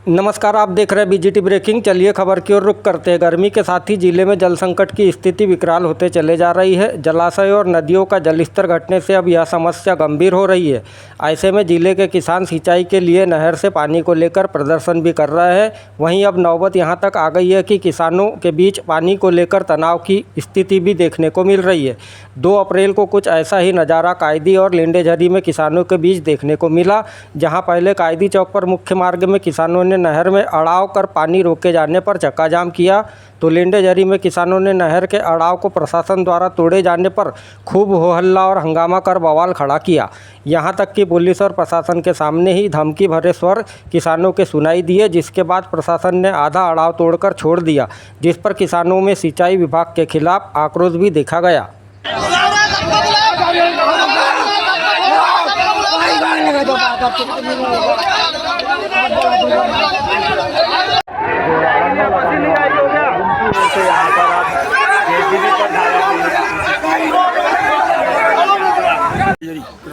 नमस्कार, आप देख रहे हैं बीजीटी ब्रेकिंग। चलिए खबर की ओर रुख करते हैं। गर्मी के साथ ही जिले में जल संकट की स्थिति विकराल होते चले जा रही है। जलाशय और नदियों का जलस्तर घटने से अब यह समस्या गंभीर हो रही है। ऐसे में जिले के किसान सिंचाई के लिए नहर से पानी को लेकर प्रदर्शन भी कर रहे हैं। वहीं अब नौबत यहां तक आ गई है कि किसानों के बीच पानी को लेकर तनाव की स्थिति भी देखने को मिल रही है। 2 अप्रैल को कुछ ऐसा ही नज़ारा कायदी और लिंडेझरी में किसानों के बीच देखने को मिला, जहाँ पहले कायदी चौक पर मुख्य मार्ग में किसानों ने नहर में अड़ाव कर पानी रोके जाने पर चक्का जाम किया, तो लिंडेझरी में किसानों ने नहर के अड़ाव को प्रशासन द्वारा तोड़े जाने पर खूब हो हल्ला और हंगामा कर बवाल खड़ा किया। यहां तक कि पुलिस और प्रशासन के सामने ही धमकी भरे स्वर किसानों के सुनाई दिए, जिसके बाद प्रशासन ने आधा अड़ाव तोड़कर छोड़ दिया, जिस पर किसानों में सिंचाई विभाग के खिलाफ आक्रोश भी देखा गया।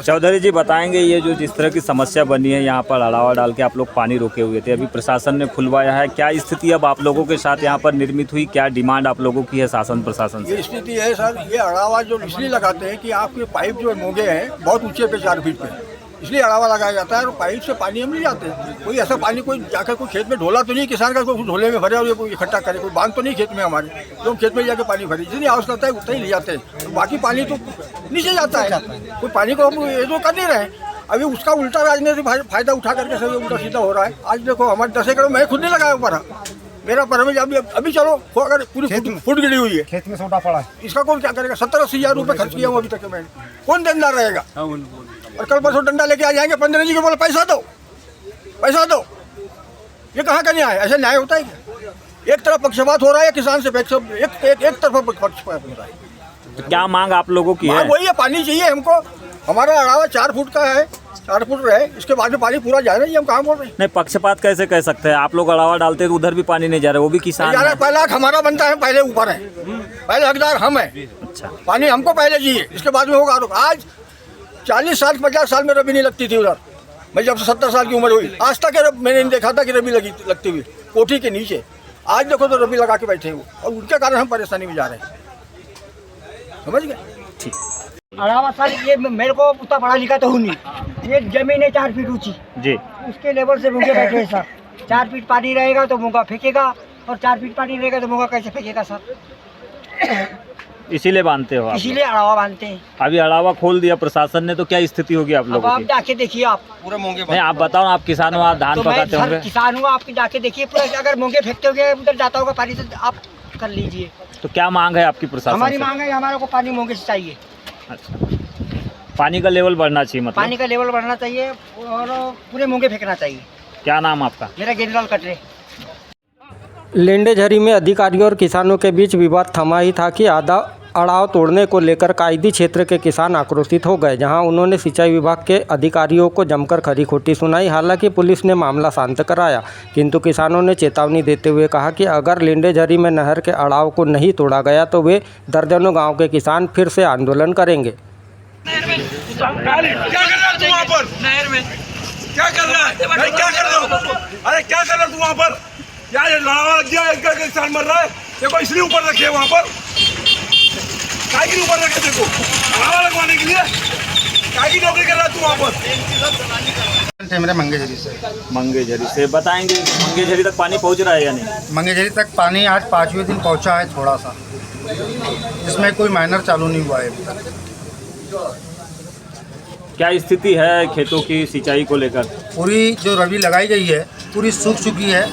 चौधरी जी बताएंगे, ये जो जिस तरह की समस्या बनी है यहाँ पर अड़ावा डाल के आप लोग पानी रोके हुए थे, अभी प्रशासन ने खुलवाया है, क्या स्थिति अब आप लोगों के साथ यहाँ पर निर्मित हुई, क्या डिमांड आप लोगों की है शासन प्रशासन से? ये स्थिति है सर, ये अड़ावा जो इसलिए लगाते हैं कि आपके पाइप जो मोगे हैं बहुत ऊंचे पे 4 फीट पे, इसलिए अड़ावा लगाया जाता है और पाइप से पानी हम नहीं जाते। कोई ऐसा पानी कोई जाकर कोई खेत में ढोला तो नहीं किसान का, कोई ढोले में भरे और ये कोई इकट्ठा करे, कोई बांध तो नहीं खेत में हमारे, तो हम खेत में जाकर पानी भरे, जितनी आवश्यकता है उतना ही ले जाते हैं। बाकी पानी तो नीचे जाता है, कोई पानी को हम ये तो कर नहीं रहे। अभी उसका उल्टा राजनीति फायदा उठा करके सब उल्टा सीधा हो रहा है। आज देखो हमारे 10 एकड़ मैं खुद नहीं लगाया ऊपर, मेरा पर में अभी चलो अगर पूरी फुट गिरी हुई है, खेत में सोटा पड़ा है, इसका कौन क्या करेगा? 70-80 हज़ार रुपये खर्च किया हूँ अभी तक मैंने, कौन देनदार रहेगा? और कल परसों डंडा लेके आ जाएंगे 15 जी के, बोले पैसा दो पैसा दो। ये कहाँ का न्याय? ऐसा न्याय होता है क्या? एक तरफ पक्षपात हो रहा है किसान से, एक तरफ पक्षपात हो रहा है। तो क्या मांग आप लोगों की है? वही है, पानी चाहिए हमको। हमारा अड़ावा 4 फुट का है, 4 फुट रहे, इसके बाद में पानी पूरा जा रहा है। हम कहाँ बोल रहे हैं? नहीं, पक्षपात कैसे कह सकते हैं? आप लोग अड़ावा डालते हैं तो उधर भी पानी नहीं जा रहा है, वो भी किसान है। पहला हक हमारा बनता है, पहले ऊपर है, पहले हकदार हम है। अच्छा, पानी हमको पहले चाहिए, इसके बाद में होगा। आज 40 साल 50 साल में रबी नहीं लगती थी उधर, मैं जब से 70 साल की उम्र हुई आज तक मैंने नहीं देखा था कि रबी लगती हुई कोठी के नीचे। आज देखो तो रबी लगा के बैठे हुए, और उनके कारण हम परेशानी में जा रहे हैं, समझ गए? ठीक। अड़ावा सर, ये मेरे को उतना पढ़ा लिखा तो हूँ नहीं, ये जमीन है 4 फीट ऊंची जी, उसके लेवल से मूंगे बैठे हैं सर। 4 फीट पानी रहेगा तो मूंगा फेंकेगा, और 4 फीट पानी रहेगा तो मूंगा कैसे फेंकेगा सर? इसीलिए बांधते हो आप? इसीलिए अड़ावा बांधते हैं। अभी अड़ावा खोल दिया प्रशासन ने, तो क्या स्थिति होगी आप लोगों आप की? जाके देखिए, आप पूरे मोंगे नहीं, आप बताओ, आप किसान हो, आप धान तो मैं पकाते होंगे। किसान हूँ, आप जाके देखिए पूरा, अगर मूंगे फेंकते होंगे उधर जाता होगा पानी, तो आप कर लीजिए। तो क्या मांग है आपकी प्रशासन हमारी से? मांग है, हमारे को पानी मूंगे से चाहिए। अच्छा, पानी का लेवल बढ़ना चाहिए, मतलब पानी का लेवल बढ़ना चाहिए और पूरे मूंगे फेंकना चाहिए। क्या नाम आपका? मेरा गेंदलाल कटरे। लिंडेझरी में अधिकारियों और किसानों के बीच विवाद थमा ही था कि आधा अड़ाव तोड़ने को लेकर कायदी क्षेत्र के किसान आक्रोशित हो गए, जहां उन्होंने सिंचाई विभाग के अधिकारियों को जमकर खरी खोटी सुनाई। हालांकि पुलिस ने मामला शांत कराया, किंतु किसानों ने चेतावनी देते हुए कहा कि अगर लिंडेझरी में नहर के अड़ाव को नहीं तोड़ा गया तो वे दर्जनों गाँव के किसान फिर से आंदोलन करेंगे। क्या कर रहा है तू वहाँ पर? नहर में क्या कर रहा है? क्या कर रहे हो? अरे क्या कर रहा है तू वहाँ पर? क्या ये लड़ावा लग गया, एक किसान मर रहा है, देखो इसलिए ऊपर रखे वहाँ पर, काय के ऊपर रखे? देखो लड़ावा लगवाने के लिए काय की नौकरी कर रहा है तू वहाँ पर? मेरा मंगेझरी से। मंगेझरी से बताएंगे, मंगेझरी तक पानी पहुँच रहा है या नहीं? मंगेझरी तक पानी आज 5वें दिन पहुंचा है, थोड़ा सा, इसमें कोई माइनर चालू नहीं हुआ है अभी तक। क्या स्थिति है खेतों की सिंचाई को लेकर? पूरी जो रबी लगाई गई है पूरी सूख चुकी है,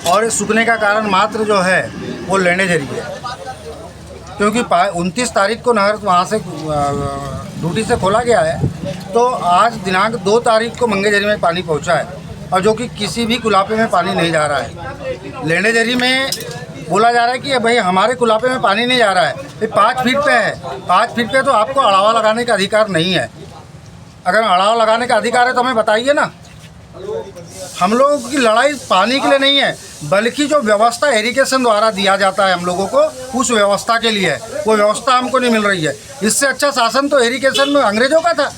और सूखने का कारण मात्र जो है वो लिंडेझरी है, क्योंकि 29 तारीख को नहर वहाँ से ड्यूटी से खोला गया है, तो आज दिनांक 2 तारीख को मंगेझरी में पानी पहुँचा है, और जो कि किसी भी कुलापे में पानी नहीं जा रहा है। लिंडेझरी में बोला जा रहा है कि भाई हमारे कुलापे में पानी नहीं जा रहा है, ये 5 फीट पे है, 5 फीट पे तो आपको अड़ावा लगाने का अधिकार नहीं है। अगर अड़ावा लगाने का अधिकार है तो हमें बताइए ना। हम लोगों की लड़ाई पानी के लिए नहीं है, बल्कि जो व्यवस्था इरिगेशन द्वारा दिया जाता है हम लोगों को, उस व्यवस्था के लिए है। वो व्यवस्था हमको नहीं मिल रही है। इससे अच्छा शासन तो इरिगेशन में अंग्रेजों का था।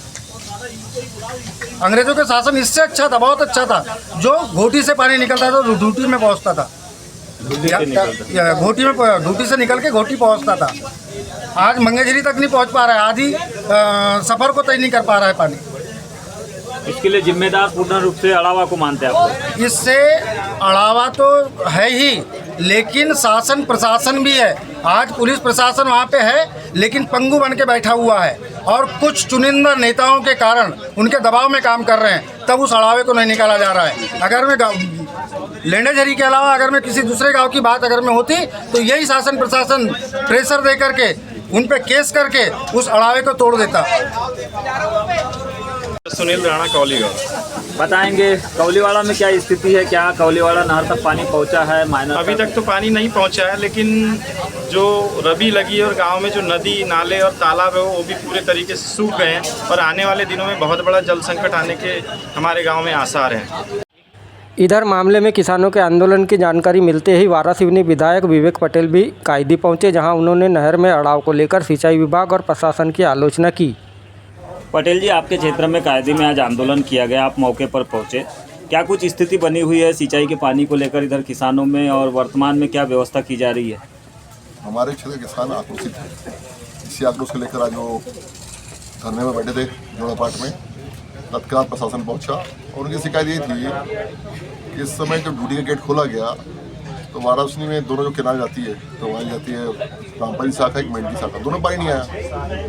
अंग्रेजों के शासन इससे अच्छा था, बहुत अच्छा था। जो घोटी से पानी निकलता था तो ड्यूटी में पहुंचता था, घोटी में ड्यूटी से निकल के घोटी पहुंचता था। आज मंगेझरी तक नहीं पहुंच पा रहा है, आधी सफ़र को तय नहीं कर पा रहा है पानी। इसके लिए जिम्मेदार पूर्ण रूप से अड़ावा को मानते हैं आप? इससे अड़ावा तो है ही, लेकिन शासन प्रशासन भी है। आज पुलिस प्रशासन वहाँ पे है, लेकिन पंगु बन के बैठा हुआ है और कुछ चुनिंदा नेताओं के कारण उनके दबाव में काम कर रहे हैं, तब उस अड़ावे को नहीं निकाला जा रहा है। अगर मैं लेंडेझरी के अलावा अगर मैं किसी दूसरे गांव की बात अगर मैं होती तो यही शासन प्रशासन प्रेशर दे करके उन पे केस करके उस अड़ावे को तोड़ देता। सुनील राणा कौलीवाड़ा। बताएंगे कौलीवाड़ा में क्या स्थिति है, क्या कौलीवाड़ा नहर तक पानी पहुंचा है? माइनस अभी तक तो पानी नहीं पहुंचा है, लेकिन जो रबी लगी है और गांव में जो नदी नाले और तालाब है वो भी पूरे तरीके से सूख गए हैं और आने वाले दिनों में बहुत बड़ा जल संकट आने के हमारे गांव में आसार हैं। इधर मामले में किसानों के आंदोलन की जानकारी मिलते ही वारासिवनी विधायक विवेक पटेल भी कायदी पहुंचे, जहां उन्होंने नहर में अड़ाव को लेकर सिंचाई विभाग और प्रशासन की आलोचना की। पटेल जी, आपके क्षेत्र में कायदे में आज आंदोलन किया गया, आप मौके पर पहुंचे, क्या कुछ स्थिति बनी हुई है सिंचाई के पानी को लेकर इधर किसानों में, और वर्तमान में क्या व्यवस्था की जा रही है? हमारे क्षेत्र के किसान आक्रोशित हैं। इसी आक्रोश को लेकर आज वो धरने में बैठे थे जोड़ा पाट में। तत्काल प्रशासन पहुंचा और उनकी शिकायत ये थी कि इस समय जब ड्यूटी का गेट खोला गया तो वाराणसी में दोनों जो किनारे जाती है तो वहाँ जाती है रामपाली शाखा, एक मेंढकी शाखा, दोनों पानी नहीं आया।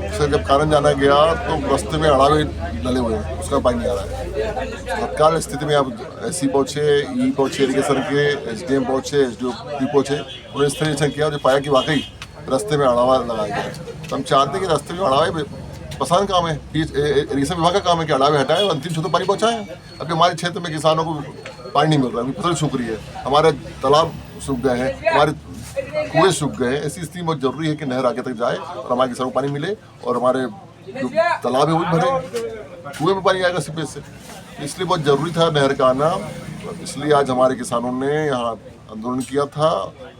उससे जब कारण जाना गया तो रास्ते में अड़ावे डले हुए हैं, उसका पानी नहीं आ रहा है। तत्काल स्थिति में आप SC पहुँचे, ई पहुँचे, इरीगेशन के SDM पहुँचे, SDO पहुँचे, उन्होंने इस तरह किया जो पाया कि वाकई रास्ते में अड़ावा लगाया गया। तो हम चाहते हैं कि रास्ते में अड़ावे पसंद काम है, इरीगेशन विभाग का काम है कि अड़ावे हटाएं और अंतिम छोटे पानी पहुँचाएं। अभी हमारे क्षेत्र में किसानों को पानी नहीं मिल रहा है, फसल सूख रही है, हमारे तालाब सूख गए हैं, हमारे कुएं सूख गए हैं। ऐसी स्थिति बहुत जरूरी है कि नहर आगे तक जाए और हमारे किसानों को पानी मिले और हमारे जो तालाब है वो भी भरे, कुएं में पानी आएगा सीपेज से। इसलिए बहुत ज़रूरी था नहर का आना। इसलिए आज हमारे किसानों ने यहाँ आंदोलन किया था।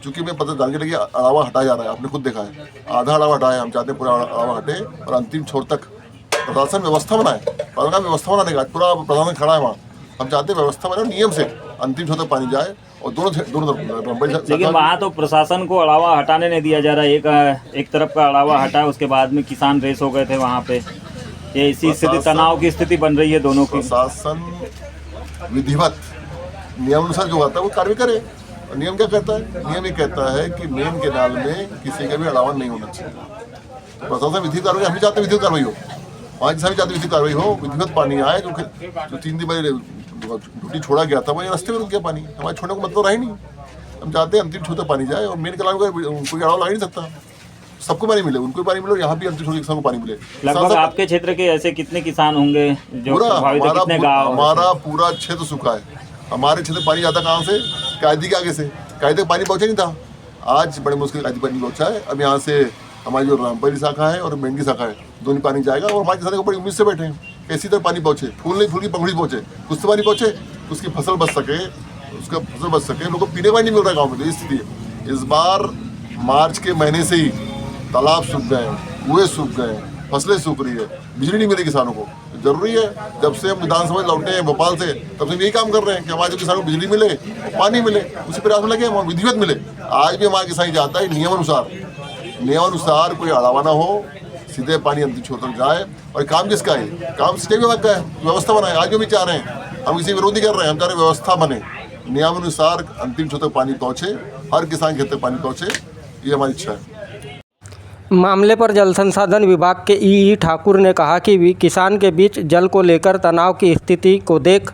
चूँकि मैं पता जानने लगी अड़ावा हटाया जा रहा है, आपने खुद देखा है, आधा अड़ावा हटाया, हम चाहते हैं पूरा अड़ावा हटे और अंतिम छोर तक प्रशासन व्यवस्था बनाए। प्रशासन व्यवस्था बनाने का पूरा प्रशासन खड़ा है वहाँ, हम चाहते हैं व्यवस्था बनाए, नियम से अंतिम छोर तक पानी जाए और दोनों लेकिन वहाँ तो प्रशासन को अड़ावा हटाने नहीं दिया जा रहा है। एक तरफ का अड़ावा हटा, उसके बाद में किसान रेस हो गए थे वहाँ पे। ये इसी स्थिति, तनाव की स्थिति बन रही है दोनों की। प्रशासन विधिवत नियमानुसार जो आता है वो कार्य करे। नियम क्या कहता है? नियम ये कहता है कि मेन केनाल में किसी का भी अड़ावा नहीं होना चाहिए। तो प्रशासन विधिवत कार्रवाई, हम भी चाहते हैं विधिवत कार्रवाई हो, वहाँ किसान भी चाहते विधिवत कार्रवाई हो, विधिवत पानी आए। जो 3 दिन पहले ड्यूटी छोड़ा गया था वही रास्ते में रुक गया पानी, हमारे छोड़ने को मतलब रहा ही नहीं। हम चाहते हैं अंतिम छोटे पानी जाए और मेन केनाल को कोई अड़ावा लगा नहीं सकता, सबको पानी मिले, उनको पानी मिले और यहाँ भी अंतिम छोटे किसान को पानी मिले। लगभग आपके क्षेत्र के ऐसे कितने किसान होंगे जो प्रभावित हैं? कितने गाँव? हमारा पूरा क्षेत्र सूखा है। हमारे क्षेत्र पानी जाता कहाँ से? कायदी के आगे से। कायदे पानी पहुँचा नहीं था, आज बड़े मुश्किल कायदी पानी पहुँचा है। अब यहाँ से हमारी जो रामपाली शाखा है और मेंढकी शाखा है, दोनों पानी जाएगा और हमारे किसानों को बड़ी उम्मीद से बैठे हैं कैसी तरह पानी पहुँचे। फूल नहीं, फूल की पंखुड़ी पहुँचे, कुछ तो पानी पहुँचे, उसकी फसल बच सके, उसका फसल बच सके। लोगों को पीने पानी नहीं मिल रहा है गाँव में, तो इसलिए इस बार मार्च के महीने से ही तालाब सूख गए हैं, कुएं सूख गए हैं, फसलें सूख रही है, बिजली नहीं मिली किसानों को। जरूरी है, जब से हम विधानसभा लौटे हैं भोपाल से तब से यही काम कर रहे हैं कि हमारे किसानों को बिजली मिले, पानी मिले, उसी प्रयास में लगे हम, विधिवत मिले। आज भी हमारा किसान चाहता है नियमानुसार कोई अड़ावा ना हो, सीधे पानी अंतिम छोर तक जाए। और काम किसका है? काम सिंचाई विभाग का है, व्यवस्था बनाए। आज भी चाह रहे हैं, हम किसी विरोधी कर रहे हैं, हम चाह रहे हैं व्यवस्था बने, नियमानुसार अंतिम छोर तक पानी पहुँचे, हर किसान के खेत तक पानी पहुँचे, ये हमारी इच्छा है। मामले पर जल संसाधन विभाग के ई ठाकुर ने कहा कि किसान के बीच जल को लेकर तनाव की स्थिति को देख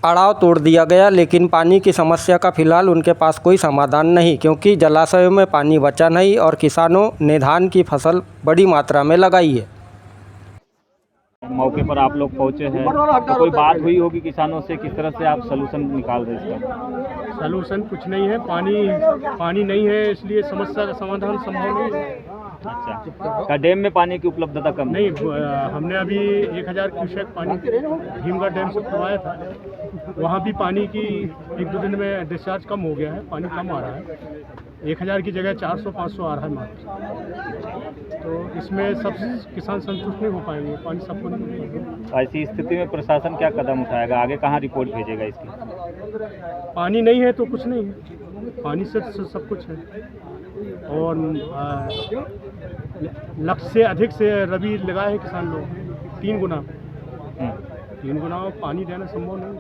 अड़ाव तोड़ दिया गया, लेकिन पानी की समस्या का फिलहाल उनके पास कोई समाधान नहीं, क्योंकि जलाशयों में पानी बचा नहीं और किसानों ने धान की फसल बड़ी मात्रा में लगाई है। मौके पर आप लोग पहुंचे हैं, तो कोई बात हुई होगी किसानों से, किस तरह से आप सलूशन निकाल रहे हैं इसका? सलूशन कुछ नहीं है, पानी नहीं है, इसलिए समस्या का समाधान संभव नहीं है। अच्छा, क्या डैम में पानी की उपलब्धता कम नहीं? हमने अभी 1000 क्यूसेक पानी भीमगढ़ डैम से खुलवाया था, वहाँ भी पानी की 1-2 दिन में डिस्चार्ज कम हो गया है, पानी कम आ रहा है। 1000 की जगह 400-500 आ रहा है मात्र। तो इसमें सब किसान संतुष्ट नहीं हो पाएंगे, पानी सबको नहीं मिल पाएगा। ऐसी स्थिति में प्रशासन क्या कदम उठाएगा, आगे कहाँ रिपोर्ट भेजेगा इसकी? पानी नहीं है तो कुछ नहीं है, पानी से सब कुछ है। और लक्ष्य से अधिक से रबी लगाए हैं किसान लोग, 3 गुना, 3 गुना पानी देना संभव नहीं।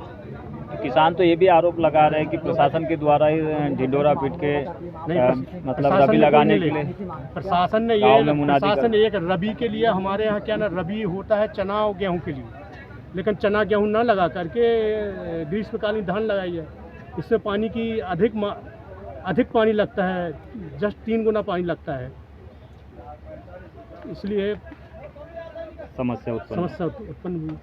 किसान तो ये भी आरोप लगा रहे हैं कि प्रशासन के द्वारा ही ढिंडोरा पीट के मतलब रबी लगाने के लिए प्रशासन ने गाँव में ये मुनादी प्रशासन एक रबी के लिए, हमारे यहाँ क्या ना रबी होता है चना और गेहूँ के लिए, लेकिन चना गेहूँ ना लगा करके ग्रीष्मकालीन धान लगाई है। इससे पानी की अधिक पानी लगता है, जस्ट 3 गुना पानी लगता है, इसलिए समस्या उत्पन्न उत्पन्न हुई।